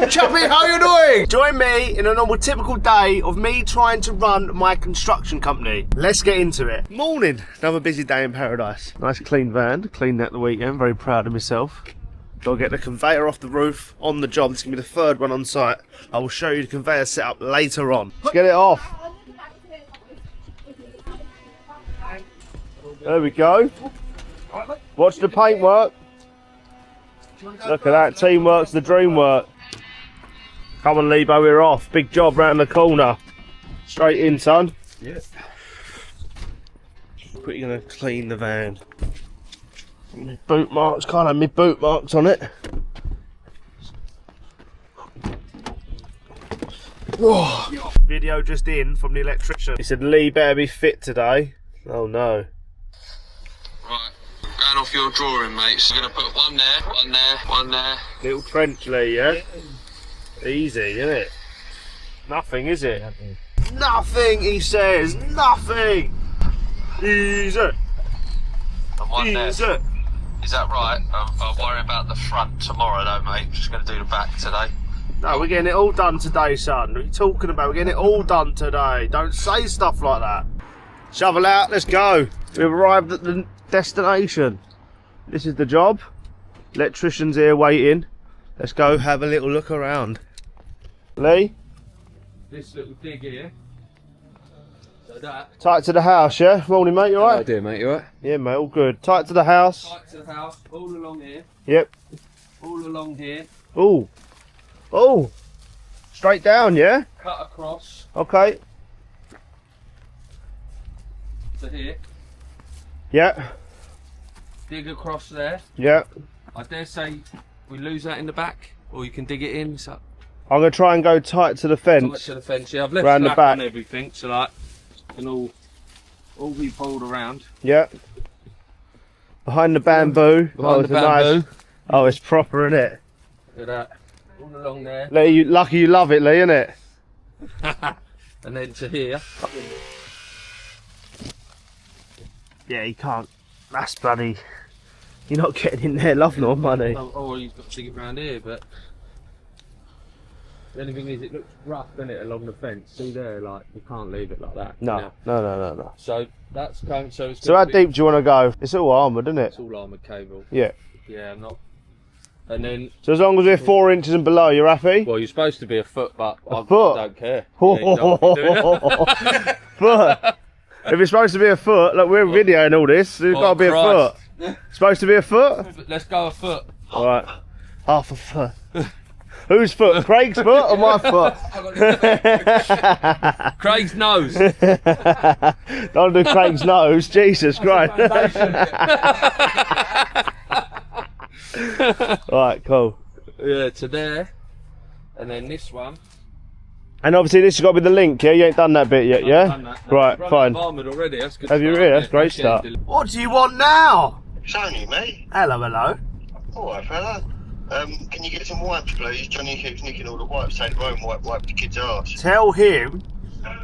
chappy, how you doing? Join me in a normal typical day of me trying to run my construction company. Let's get into it. Morning, another busy day in paradise. Nice clean van, cleaned that the weekend, very proud of myself. Got to get the conveyor off the roof on the job. This is going to be the third one on site. I will show you the conveyor setup later on. Let's get it off. There we go. Watch the paintwork. Look at that, teamwork's the dream work. Come on, Lebo, we're off. Big job round the corner. Straight in, son. Yeah. Quickly gonna clean the van. Boot marks, can't have me boot marks on it. Oh. Video just in from the electrician. He said Lee better be fit today. Oh no. Right. Going off your drawing, mate. So we're going to put one there, one there, one there. Little trench, Lee, yeah? Easy, isn't it? Nothing, is it? Nothing, he says. Nothing. Easy. And one Easy. there. Is that right? I'll worry about the front tomorrow, though, mate. I'm just going to do the back today. No, we're getting it all done today, son. What are you talking about? We're getting it all done today. Don't say stuff like that. Shovel out, let's go. We've arrived at the destination. This is the job. Electricians here waiting. Let's go have a little look around. Lee? This little dig here. So that. Tight to the house, yeah? Morning, mate, you alright? I do, mate, you alright? Yeah, mate, all good. Tight to the house. Tight to the house, all along here. Yep. All along here. Ooh. Oh. Straight down, yeah? Cut across Okay. to here. Yeah. Dig across there. Yeah. I dare say we lose that in the back, or you can dig it in. So I'm going to try and go tight to the fence. tight to the fence. Yeah, I've left Round the slack back. on everything, so like it can all be pulled around. Yeah. Behind the bamboo. Behind it's the a bamboo. Nice, oh, it's proper, isn't it? Look at that. All along there. Lee, lucky you love it, Lee, innit? And then to here. Yeah, you can't. That's bloody. You're not getting in there, love nor money. Oh, you've got to dig it round here, but the only thing is it looks rough, doesn't it, along the fence. See there, like you can't leave it like that. No, no. So that's going. So it's. So how deep do you want to go? It's all armoured, isn't it? It's all armoured cable. Yeah. Yeah, I'm not. And then. So as long as we're 4 inches and below, you're happy? Well, you're supposed to be a foot, but I foot? don't care. Yeah, Foot. If it's supposed to be a foot, look, we're videoing all this. There's got to be a foot. Supposed to be a foot? Let's go a foot. All right, half a foot. Whose foot? Craig's foot or my foot? Craig's nose. Don't do Craig's nose, Jesus Christ. Alright, cool. Yeah, to there. And then this one. And obviously this has got to be the link, yeah? You ain't done that bit yet, yeah? Done that. Right, fine. Armoured already. That's good. Have you really? That's great stuff. What do you want now? Sony, mate. Hello, hello. Alright, fella. Can you get some wipes, please? Johnny keeps nicking all the wipes. Take the own wipe the kid's arse. Tell him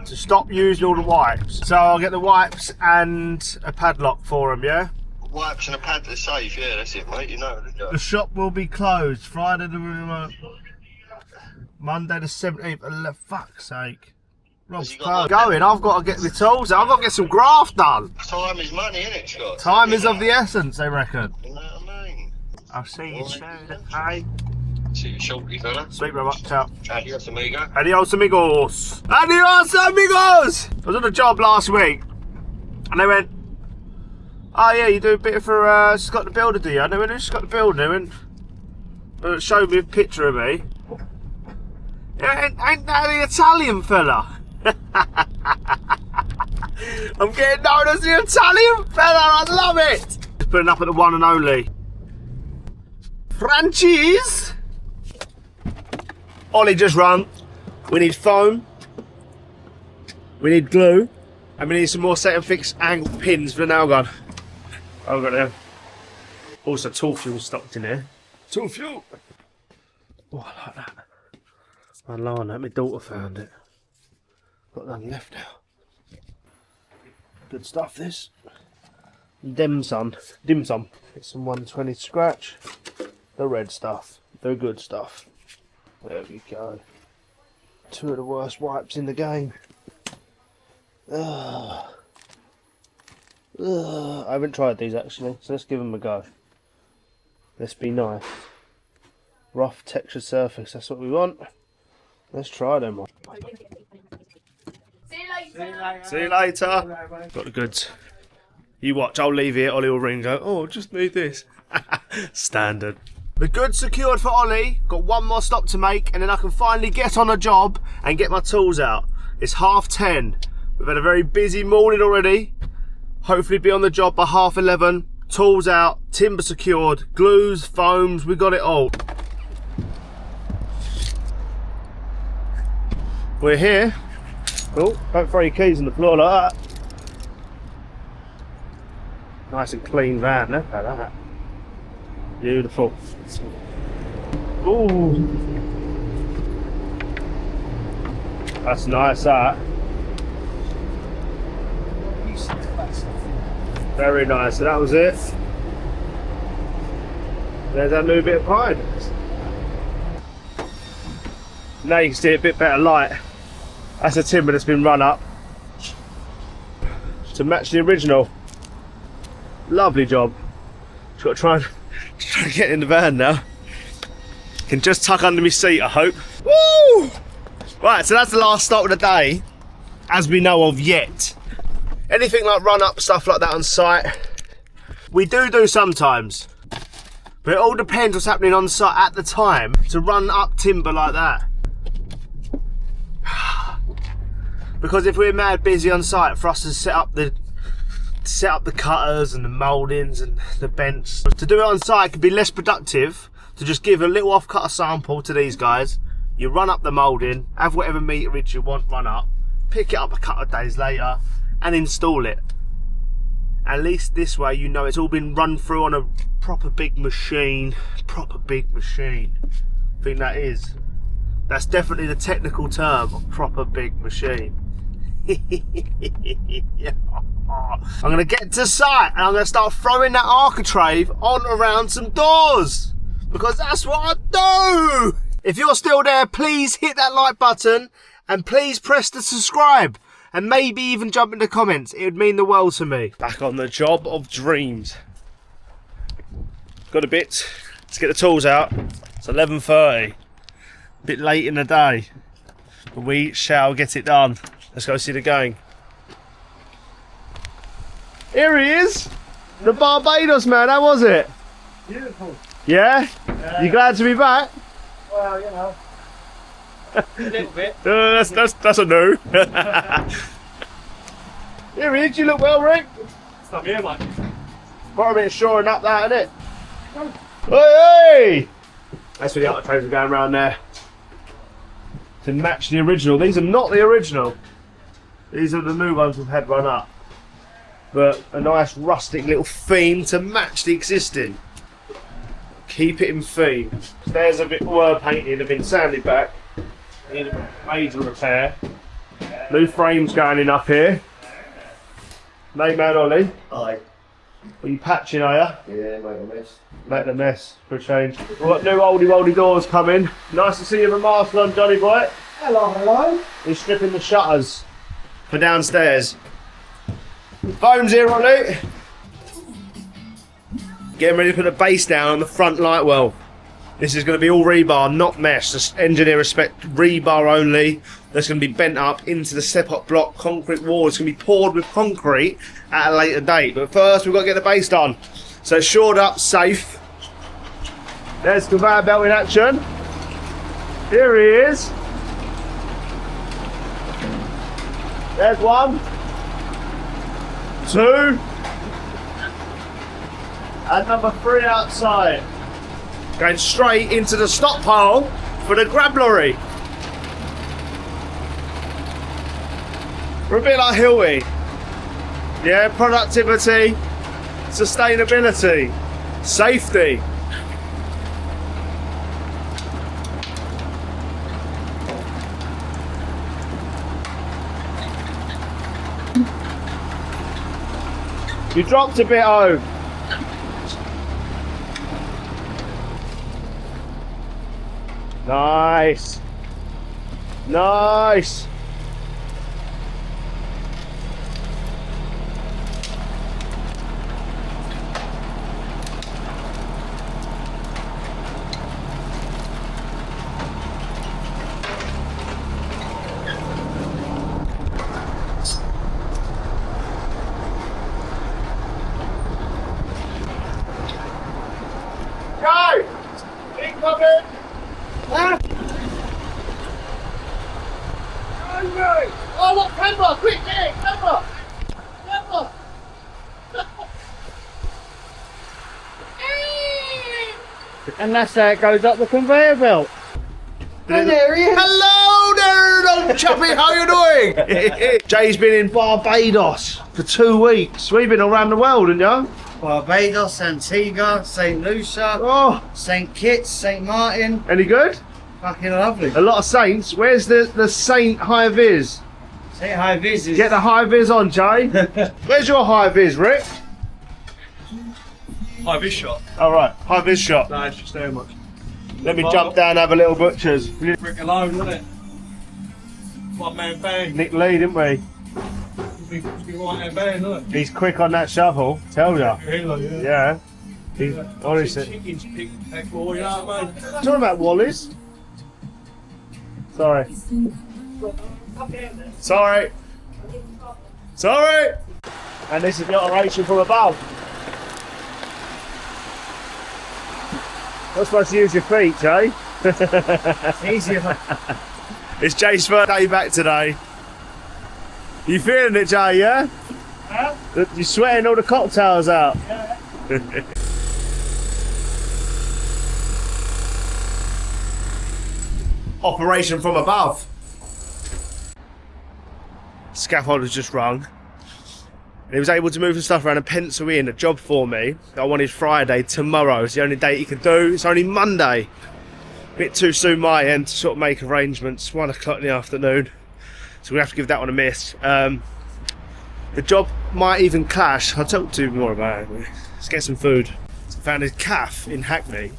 to stop using all the wipes. So I'll get the wipes and a padlock for him, yeah? Wipes and a pad to the safe, yeah, that's it, mate. You know, don't you? The shop will be closed Friday the Monday the 17th. Fuck's sake. Rob's going. I've got to get the tools out. I've got to get some graft done. Time is money, innit, Scott? Time is of the essence, they reckon. You know what I mean? I'll see you soon. Hey. See you shortly, fella. Sweet very much. Ciao. Adios, amigo. Adios, amigos. Adios, amigos. I was on a job last week, and they went, "Oh yeah, you do a bit for Scott the Builder, do you?" And they went, "Who's Scott the Builder?" And showed me a picture of me. Ain't that the Italian fella? I'm getting known as the Italian fella. I love it. Just putting up at the one and only Franchise. Ollie just run. We need foam. We need glue. And we need some more set and fix angle pins for the nail gun. I've got them. Also tool fuel stocked in here. Tool fuel. Oh, I like that. I like that. My daughter found it. Got none left now. Good stuff, this. Dim sum. It's some 120 scratch. The red stuff. The good stuff. There we go. 2 of the worst wipes in the game. I haven't tried these actually, so let's give them a go. Let's be nice. Rough textured surface, that's what we want. Let's try them. See you later. Got the goods. You watch, I'll leave here, Ollie will ring and go, oh, just need this. Standard. The goods secured for Ollie, got one more stop to make and then I can finally get on a job and get my tools out. It's 10:30. We've had a very busy morning already. Hopefully be on the job by 11:30. Tools out, timber secured, glues, foams, we got it all. We're here. Oh, don't throw your keys on the floor like that. Nice and clean van, look at that. Beautiful. Ooh. That's nice, that. Very nice, so that was it. There's that new bit of pine. Now you can see it a bit better light. That's a timber that's been run up to match the original. Lovely job. Just got to try and get in the van now. Can just tuck under my seat, I hope. Woo! Right, so that's the last stop of the day, as we know of yet. Anything like run up stuff like that on site, we do sometimes. But it all depends what's happening on site at the time to run up timber like that. Because if we're mad busy on site for us to set up the cutters and the mouldings and the bench, to do it on site could be less productive to just give a little off cutter sample to these guys. You run up the moulding, have whatever meterage you want run up, pick it up a couple of days later and install it. At least this way you know it's all been run through on a proper big machine. Proper big machine. I think that's definitely the technical term, a proper big machine. I'm going to get to site and I'm going to start throwing that architrave on around some doors, because that's what I do. If you're still there, please hit that like button and please press the subscribe and maybe even jump in the comments. It would mean the world to me. Back on the job of dreams. Got a bit. Let's get the tools out. It's 11:30. A bit late in the day, but we shall get it done. Let's go see the gang. Here he is, the Barbados man. How was it? Beautiful. Yeah? You glad to be back? Well, you know, a little bit. That's a no. Here he is. You look well, Rick. Stop here, mate. Got a bit of shoring up that, innit? Hey! That's where the Architraves are going around there to match the original. These are not the original. These are the new ones we've had run up. But a nice rustic little theme to match the existing. Keep it in theme. Stairs a bit were painted, have been sanded back. Need a major repair. New frames going in up here. Mate man Ollie. Aye. Are you patching, are you? Yeah, make a mess. Make the mess for a change. We've got new oldie doors coming. Nice to see you with a mask on, Johnny boy. Hello, hello. He's stripping the shutters for downstairs. Phone's here, Ollie. Getting ready to put the base down on the front light well. This is going to be all rebar, not mesh. Just engineer respect, rebar only. That's going to be bent up into the step-up block concrete wall. It's going to be poured with concrete at a later date. But first, we've got to get the base done. So it's shored up, safe. There's conveyor belt in action. Here he is. There's 1, 2, and number 3 outside. Going straight into the stockpile for the grab lorry. We're a bit like Hilly. Yeah, productivity, sustainability, safety. You dropped a bit, oh. Nice. Nice. Go! Incoming! Huh? Oh, look, camera! Quick, get it! Camera! Camera! And that's how it goes up the conveyor belt. And there he is. Hello there, old chappy, how you doing? Jay's been in Barbados for 2 weeks. We've been around the world, haven't you? Barbados, Antigua, St. Lucia, Oh, St. Kitts, St. Martin. any good? Fucking lovely. A lot of saints. Where's the Saint high vis? St. High Vis is... Get the high vis on, Jay. Where's your high vis, Rick? High vis shot. All right, high vis shot. No, it's just there much. Let me jump down and have a little butcher's. Brick alone, isn't it? One man band. Nick Lee, didn't we? Be right hand band, isn't it? He's quick on that shovel, tell ya. Really, Yeah. He's honestly. Chickens pick back boy, you know what I mean? Talking about Wallis. Sorry. Sorry. Sorry. And this is the operation from above. Not supposed to use your feet, Jay. It's easier. It's Jay's first day back today. You feeling it, Jay, yeah? Huh? You're sweating all the cocktails out. Yeah. Operation from above. Scaffolder's just rung. He was able to move the stuff around and pencil in a job for me that I wanted Friday. Tomorrow is the only date he can do. It's only Monday. Bit too soon my end to sort of make arrangements. 1 o'clock in the afternoon. So we have to give that one a miss. The job might even clash. I'll talk to you more about it. Let's get some food. So I found a cafe in Hackney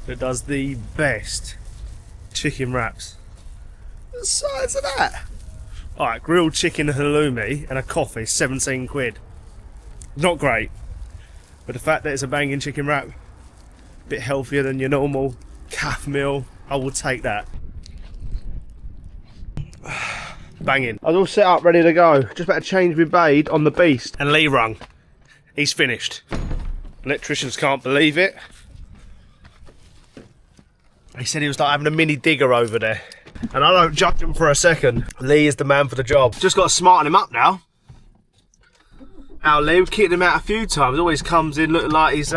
that does the best chicken wraps. The size of that. Alright, grilled chicken halloumi and a coffee, 17 quid. Not great. But the fact that it's a banging chicken wrap, a bit healthier than your normal calf meal, I will take that. Banging. I was all set up, ready to go. Just about to change my blade on the beast. And Lee rung. He's finished. Electricians can't believe it. He said he was like having a mini digger over there. And I don't judge him for a second. Lee is the man for the job. Just got to smarten him up now. Our Lee, we've kicked him out a few times. Always comes in looking like he's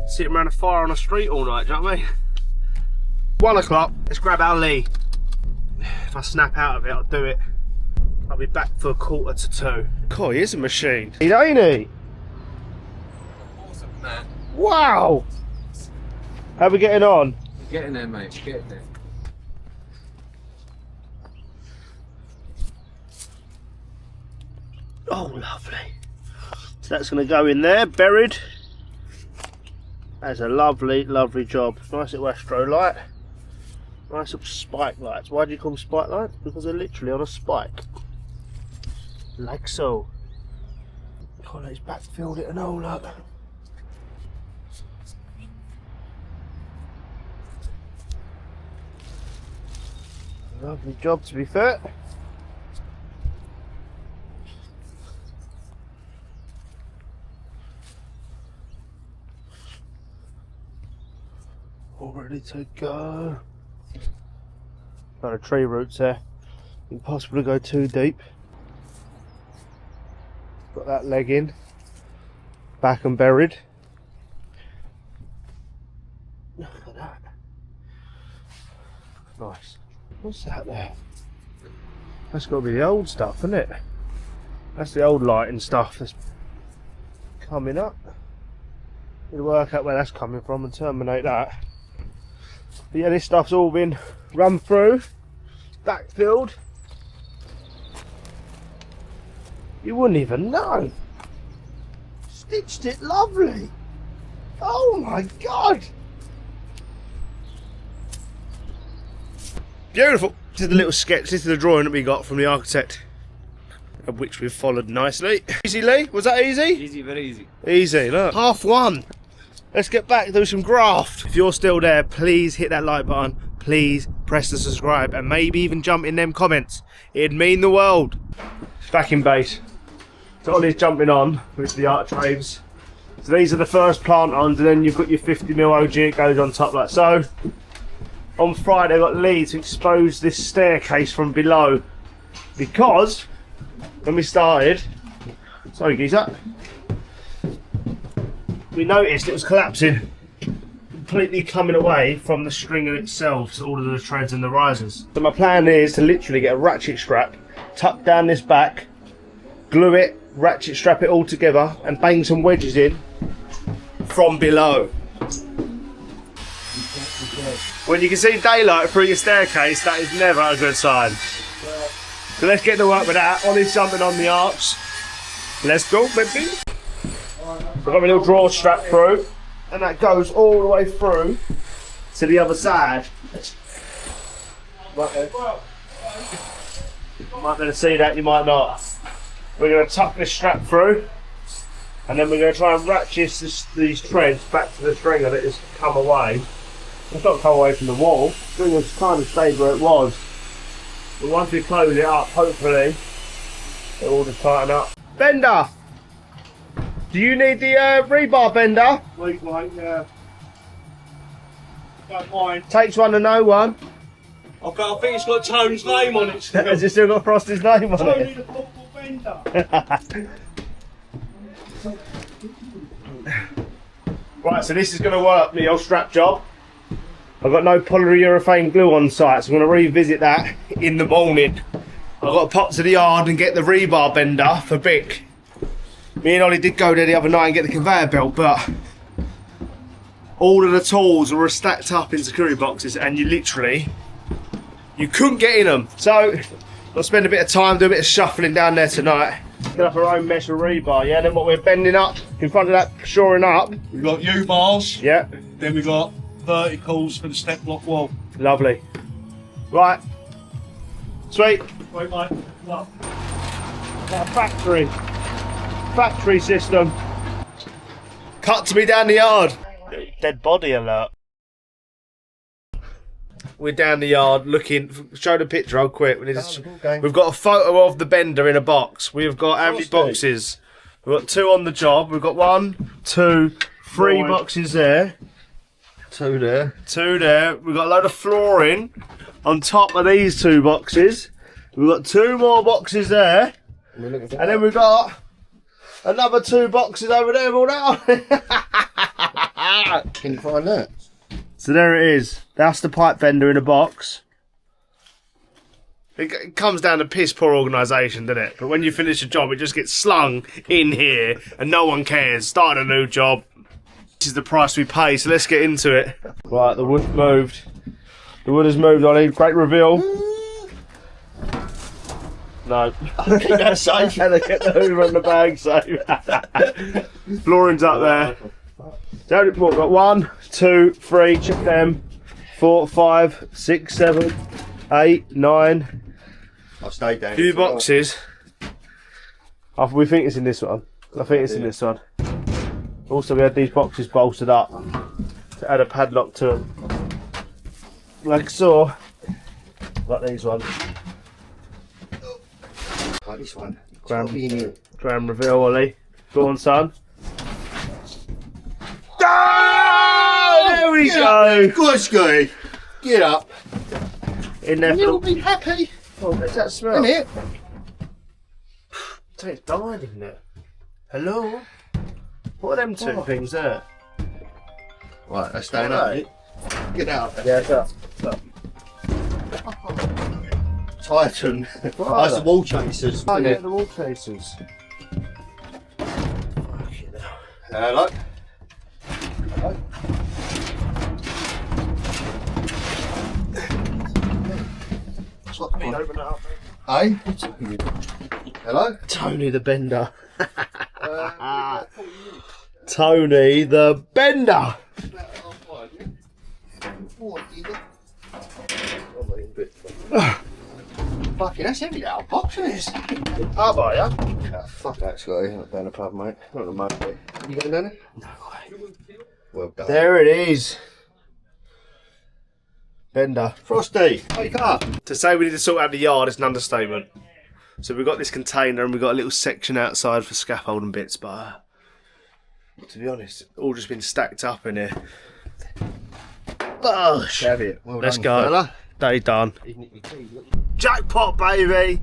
sitting around a fire on the street all night, do you know what I mean? 1 o'clock, let's grab our Lee. If I snap out of it, I'll do it. I'll be back for 1:45. God, he is a machine. Ain't he? Awesome, man. Wow! How are we getting on? Get in there, mate. Get in there. Oh, lovely. So that's going to go in there, buried. That's a lovely, lovely job. Nice little astro light. Nice little spike lights. Why do you call them spike lights? Because they're literally on a spike. Like so. God, he's backfilled it and all, look. Lovely job, to be fair. All ready to go. Got a tree roots there. Impossible to go too deep. Got that leg in. Back and buried. Look at that. Nice. What's that there? That's got to be the old stuff, isn't it? That's the old lighting stuff that's coming up. Need to work out where that's coming from and terminate that. But yeah, this stuff's all been run through, backfilled. You wouldn't even know. Stitched it lovely. Oh my God. Beautiful. This is the little sketch, this is the drawing that we got from the architect, of which we've followed nicely. Easy, Lee? Was that easy? Easy, very easy. Easy, look. Half one. Let's get back, do some graft. If you're still there, please hit that like button. Please press the subscribe and maybe even jump in them comments. It'd mean the world. Back in base. So Ollie's jumping on with the Architraves. So these are the first plant ons, and then you've got your 50mm OG, it goes on top like so. On Friday I got Lee to expose this staircase from below, because when we started, sorry geezer, we noticed it was collapsing, completely coming away from the stringer itself to all of the treads and the risers. So my plan is to literally get a ratchet strap, tuck down this back, glue it, ratchet strap it all together and bang some wedges in from below. When you can see daylight through your staircase, that is never a good sign. So let's get to work with that. Ollie's jumping on the arcs. Let's go, baby. I've got my little drawer strap through, and that goes all the way through to the other side. Right there. You might be able to see that, you might not. We're going to tuck this strap through, and then we're going to try and ratchet these treads back to the stringer that has come away. It's not come away from the wall, the stringer's kind of stayed where it was. But once we close it up, hopefully, it will just tighten up. Bender! Do you need the rebar bender? Wait, yeah. Don't mind. Takes one to know one. I think it's got Tony's name on it still. Has it still got Frosty's name on Tony it? the football bender. Right, so this is going to work, the old strap job. I've got no polyurethane glue on site, so I'm going to revisit that in the morning. I've got to pop to the yard and get the rebar bender for Bick. Me and Ollie did go there the other night and get the conveyor belt, but all of the tools were stacked up in security boxes and you couldn't get in them. So I'll spend a bit of time, do a bit of shuffling down there tonight. Get up our own mesh of rebar, yeah? Then what we're bending up in front of that, shoring up. We've got U-bars. Yeah. Then we've got verticals for the step block wall. Lovely. Right. Sweet. Wait, mate. Look. Got a factory system. Cut to me down the yard. Dead body alert. We're down the yard looking. Show the picture real quick. We've got a photo of the bender in a box. We've got how many boxes? We've got 2 on the job. We've got 1, 2, 3 boxes there. 2 there. 2 there. We've got a load of flooring on top of these 2 boxes. We've got 2 more boxes there. And then we've got another 2 boxes over there with all that on. Can you find that? So there it is. That's the pipe bender in a box. It comes down to piss poor organisation, doesn't it? But when you finish a job, it just gets slung in here and no one cares. Start a new job. This is the price we pay, so let's get into it. Right, the wood moved. The wood has moved, Ollie. Great reveal. No. Keep that safe. And they get the hoover and the bag safe. Flooring's up there. So we've got 1, 2, 3, check them. 4, 5, 6, 7, 8, 9. I'll stay down. Few boxes. We think it's in this one. I think it's in this one. Also, we had these boxes bolted up to add a padlock to them. Like so. Like these ones. Like this one. Grand reveal, Ollie. Go on, son. Oh, there we go. Good, guy. Get up. In there. You'll be happy. Oh, what's that smell? Isn't it? It's died, isn't it? Hello? What are them 2 things there? Right, that's staying up. Get out. Yeah, it's up. Titan. That's the wall chasers. Oh, isn't yeah, it? the wall chasers. Hello. Open it up. Hey? Hello? Tony the Bender. Tony the Bender. Fucking, that's heavy out box, isn't it? How about ya? Oh, fuck that, Scotty. Not down the pub, mate. Not the motor. You going down there? No way. Well done. There it is. Bender. Frosty, wake up. To say we need to sort out the yard is an understatement. So we've got this container and we've got a little section outside for scaffolding bits, but to be honest, it's all just been stacked up in here. Bosh! Have it. Well Let's done, go. fella. Day done. Jackpot, baby!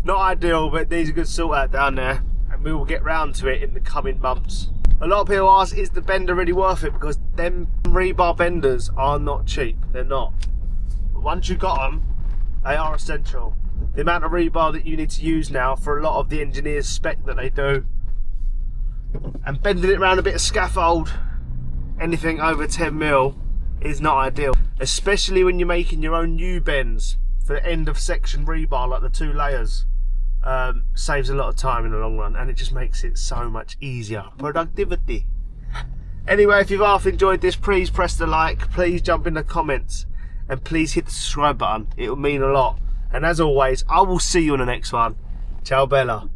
Not ideal, but these are good sort out down there, and we will get round to it in the coming months. A lot of people ask, is the bender really worth it? Because them rebar benders are not cheap. They're not. But once you got them, they are essential. The amount of rebar that you need to use now for a lot of the engineers' spec that they do, and bending it around a bit of scaffold, anything over 10 mil, is not ideal. Especially when you're making your own new bends for end of section rebar, like the 2 layers. Saves a lot of time in the long run, and it just makes it so much easier. Productivity. Anyway, if you've half enjoyed this, please press the like, please jump in the comments, and please hit the subscribe button. It will mean a lot. And as always, I will see you in the next one. Ciao Bella.